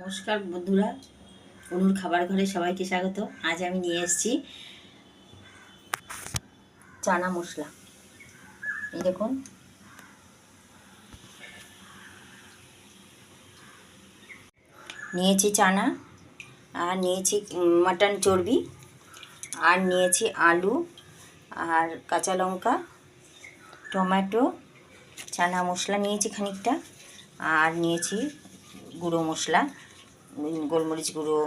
নমস্কার বন্ধুরা, অনুর খাবার ঘরে সবাইকে স্বাগত। আজ আমি নিয়ে এসেছি চানা মশলা। এই দেখুন, নিয়েছি চানা, আর নিয়েছি মাটন চর্বি, আর নিয়েছি আলু আর কাঁচা লঙ্কা, টমেটো, চানা মশলা নিয়েছি খানিকটা, আর নিয়েছি গুঁড়ো মশলা, গোলমরিচ গুঁড়ো,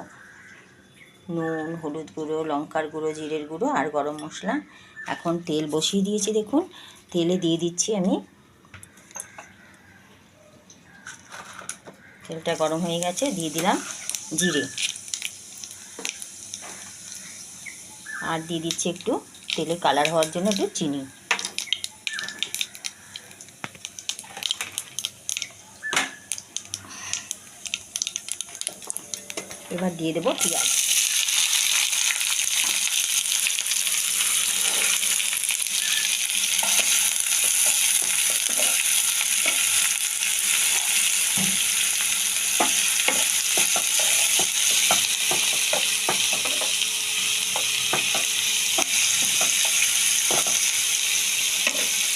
নুন, হলুদ গুঁড়ো, লঙ্কার গুঁড়ো, জিরের গুঁড়ো আর গরম মশলা। এখন তেল বসিয়ে দিয়েছি, দেখুন তেলে দিয়ে দিচ্ছি আমি। তেলটা গরম হয়ে গেছে, দিয়ে দিলাম জিরে, আর দিয়ে দিচ্ছি একটু তেলে কালার হওয়ার জন্য একটু চিনি। এবার দিয়ে দেবো পেঁয়াজ।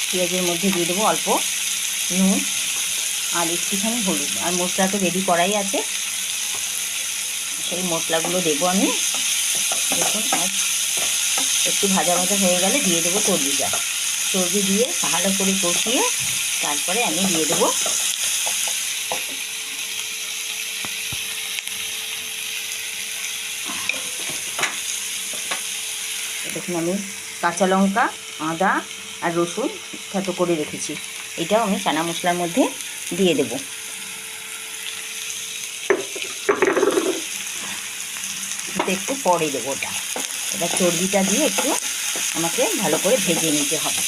পেঁয়াজের মধ্যে দিয়ে দেবো অল্প নুন আর একটুখানি হলুদ, আর মশলা তো রেডি করাই আছে, সেই মশলাগুলো দেবো আমি। দেখুন, আর একটু ভাজা ভাজা হয়ে গেলে দিয়ে দেবো চর্বিটা। চর্বি দিয়ে ভালো করে কষিয়ে তারপরে আমি দিয়ে দেবো দেখুন, আমি কাঁচা লঙ্কা, আদা আর রসুন থেতো করে রেখেছি, এটাও আমি চানা মশলার মধ্যে দিয়ে দেব। একটু পরে দেবো ওটা। এবার চর্বিটা দিয়ে একটু আমাকে ভালো করে ভেজে নিতে হবে।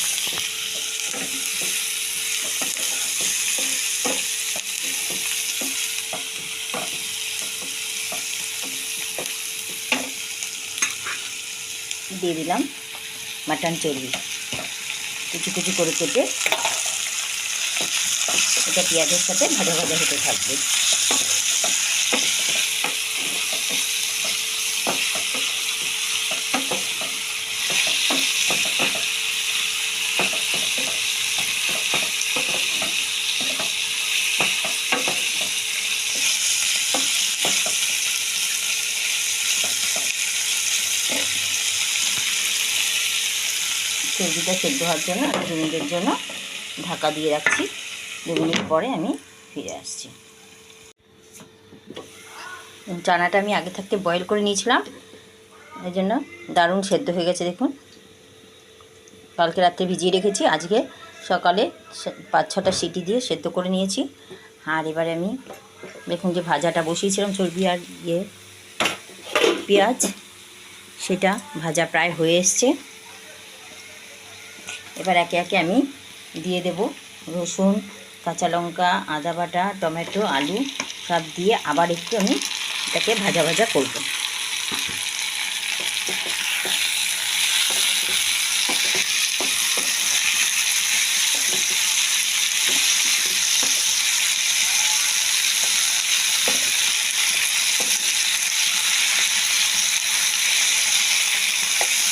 দিয়ে দিলাম মাটন চর্বি, কুচি কুচি করে কেটে। এটা পেঁয়াজের সাথে ভাজা ভাজা হতে থাকবে। চর্বিটা সেদ্ধ হওয়ার জন্য 2 মিনিটের জন্য ঢাকা দিয়ে রাখছি। 2 মিনিট পরে আমি ফিরে আসছি। চানাটা আমি আগে থাকতে বয়েল করে নিয়েছিলাম, এই জন্য দারুণ সেদ্ধ হয়ে গেছে। দেখুন, কালকে রাত্রে ভিজিয়ে রেখেছি, আজকে সকালে 5-6টা সিটি দিয়ে সেদ্ধ করে নিয়েছি। আর এবারে আমি দেখুন যে ভাজাটা বসিয়েছিলাম চর্বি আর পেঁয়াজ, সেটা ভাজা প্রায় হয়ে এসছে। এবার একে একে আমি দিয়ে দেব রসুন, কাঁচা লঙ্কা, আদা বাটা, টমেটো, আলু সব দিয়ে আবার একটু আমি এটাকে ভাজা ভাজা করব।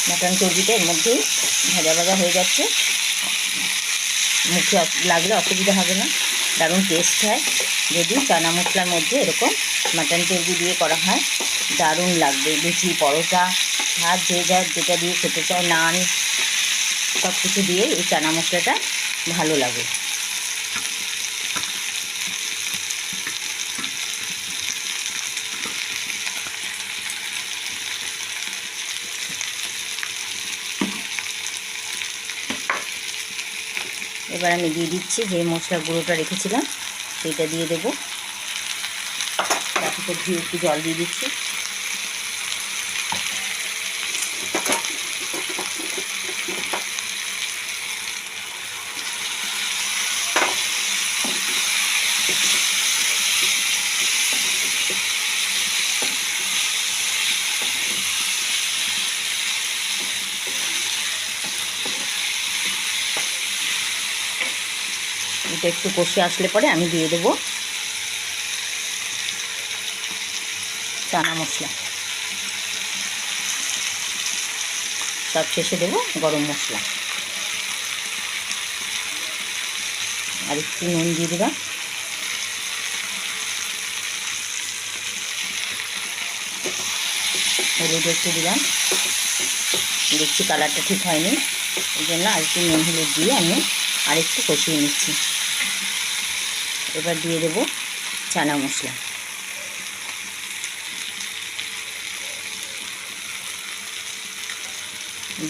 মাটন চর্বিটা এর মধ্যেই ভাজা ভাজা হয়ে যাচ্ছে, মুখে লাগলে অসুবিধা হবে না, দারুণ টেস্ট হয়। যদি চানা মশলার মধ্যে এরকম মাটন চর্বি দিয়ে করা হয়, দারুণ লাগবে। লুচি, পরোটা, ভাত, যে যার যেটা দিয়ে খেতে চায়, নান, সব কিছু দিয়ে এই চানা মশলাটা ভালো লাগে। এবার আমি দিয়ে দিচ্ছি যে মশলা গুঁড়োটা রেখেছিলাম, সেইটা দিয়ে দেবো। তারপর দিয়ে একটু জল দিয়ে দিচ্ছি। এটা একটু কষে আসলে পরে আমি দিয়ে দেবো চানা মশলা, সব শেষে দেবো গরম মশলা, আর একটু নুন দিয়ে দিলাম, হলুদ একটু দিলাম, দেখছি কালারটা ঠিক হয়নি, এই জন্য আর একটু নুন হলুদ দিয়ে আমি আরেকটু কষিয়ে নিচ্ছি। এবার দিয়ে দেবো চানা মশলা,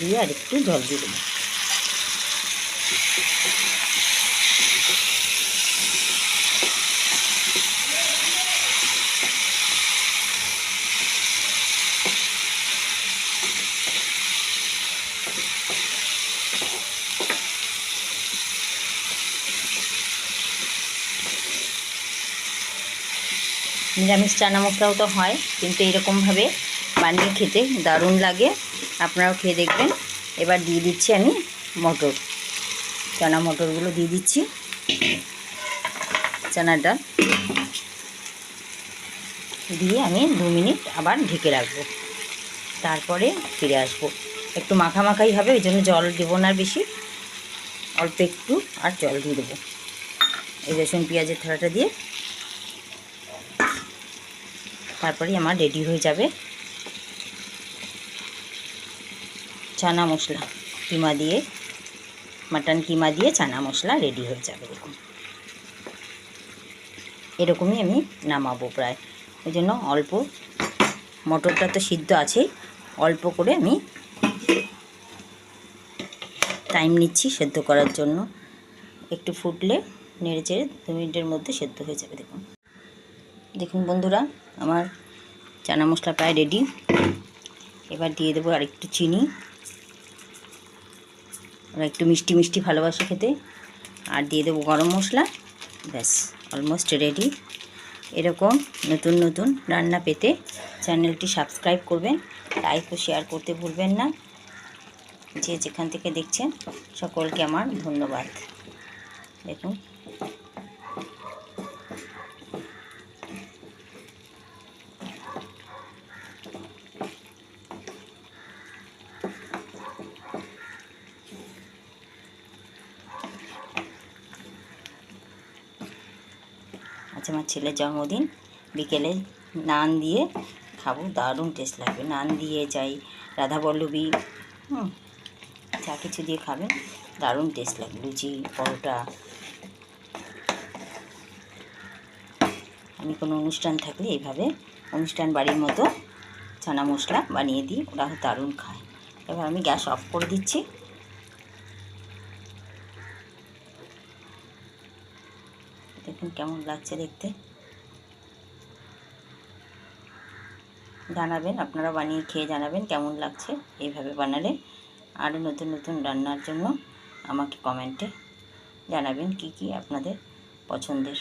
দিয়ে আর একটু জল দিয়ে দেবো। নিরামিষ চানা মশলাও তো হয়, কিন্তু এরকমভাবে বানিয়ে খেতে দারুণ লাগে, আপনারাও খেয়ে দেখবেন। এবার দিয়ে দিচ্ছি আমি মটর, চানা মটরগুলো দিয়ে দিচ্ছি, চানাটা দিয়ে আমি 2 মিনিট আবার ঢেকে রাখবো, তারপরে ফিরে আসবো। একটু মাখামাখাই হবে, ওই জন্য জল দেবো না বেশি, অল্প একটু আর জল দিয়ে দেবো। এই রসুন পেঁয়াজের থালাটা দিয়ে তারপরে আমার রেডি হয়ে যাবে চানা মশলা, কিমা দিয়ে, মাটন কিমা দিয়ে চানা মশলা রেডি হয়ে যাবে। দেখুন এরকমই আমি নামাবো প্রায়, ওই জন্য অল্প, মটরটা তো সিদ্ধ আছেই, অল্প করে আমি টাইম নিচ্ছি সেদ্ধ করার জন্য। একটু ফুটলে নেড়ে চেড়ে 2 মিনিটের মধ্যে সেদ্ধ হয়ে যাবে। দেখুন দেখুন বন্ধুরা, আমার চানা মশলা প্রায় রেডি। এবার দিয়ে দেবো আর একটু চিনি, ওরা একটু মিষ্টি মিষ্টি ভালোবাসে খেতে, আর দিয়ে দেবো গরম মশলা। ব্যাস অলমোস্ট রেডি। এরকম নতুন নতুন রান্না পেতে চ্যানেলটি সাবস্ক্রাইব করবেন, লাইক ও শেয়ার করতে ভুলবেন না। যে যেখান থেকে দেখছেন সকলকে আমার ধন্যবাদ। দেখুন আজ আমার ছেলের জন্মদিন, বিকেলে নান দিয়ে খাবো, দারুণ টেস্ট লাগবে। নান দিয়ে যাই, রাধাবল্লভী, যা কিছু দিয়ে খাবেন দারুণ টেস্ট লাগবে, লুচি পরোটা। আমি কোনো অনুষ্ঠান থাকলে এইভাবে অনুষ্ঠান বাড়ির মতো চানা মশলা বানিয়ে দিই, ওরা দারুণ খায়। এবার আমি গ্যাস অফ করে দিচ্ছি। দেখুন কেমন লাগছে দেখতে, জানাবেন, আপনারা বানিয়ে খেয়ে জানাবেন কেমন লাগছে। এইভাবে বানালে আরও নতুন নতুন রান্নার জন্য আমাকে কমেন্টে জানাবেন কি কি আপনাদের পছন্দের।